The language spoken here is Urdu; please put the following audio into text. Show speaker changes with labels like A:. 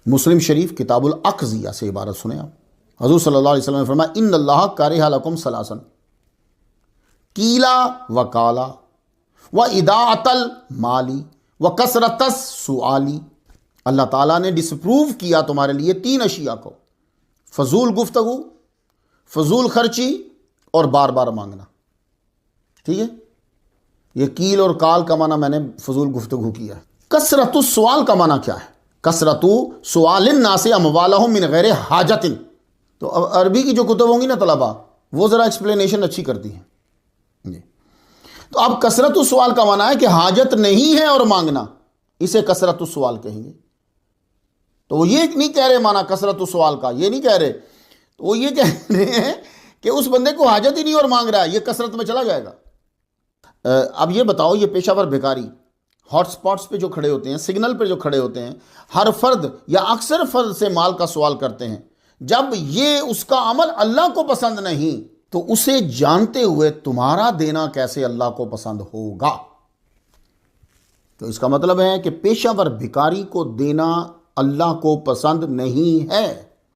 A: مسلم شریف کتاب الاقضیہ سے عبارت سنیں آپ، حضور صلی اللہ علیہ وسلم نے فرمایا ان اللہ کرہ لکم ثلاثا کیلا وکالا و اضاعت المالی و کثرت السؤالی، اللہ تعالیٰ نے ڈس اپروو کیا تمہارے لیے 3 اشیاء کو، فضول گفتگو، فضول خرچی اور بار بار مانگنا. ٹھیک ہے، یہ کیل اور کال کا معنی میں نے فضول گفتگو کیا ہے. کثرت السؤال کا معنی کیا ہے؟ کثرت سؤال الناس اموالہم من غیر حاجت. تو اب عربی کی جو کتب ہوں گی نا طلبہ، وہ ذرا ایکسپلینیشن اچھی کرتی ہیں جی. تو اب کثرت السؤال کا معنی ہے کہ حاجت نہیں ہے اور مانگنا، اسے کثرت السؤال کہیں گے. تو وہ یہ نہیں کہہ رہے معنی کثرت السؤال کا، یہ نہیں کہہ رہے، وہ یہ کہہ رہے ہیں کہ اس بندے کو حاجت ہی نہیں اور مانگ رہا ہے، یہ کثرت میں چلا جائے گا. اب یہ بتاؤ، یہ پیشہ ور بھکاری ہاٹ سپاٹس پہ جو کھڑے ہوتے ہیں، سگنل پہ جو کھڑے ہوتے ہیں، ہر فرد یا اکثر فرد سے مال کا سوال کرتے ہیں، جب یہ اس کا عمل اللہ کو پسند نہیں تو اسے جانتے ہوئے تمہارا دینا کیسے اللہ کو پسند ہوگا؟ تو اس کا مطلب ہے کہ پیشہ ور بھکاری کو دینا اللہ کو پسند نہیں ہے.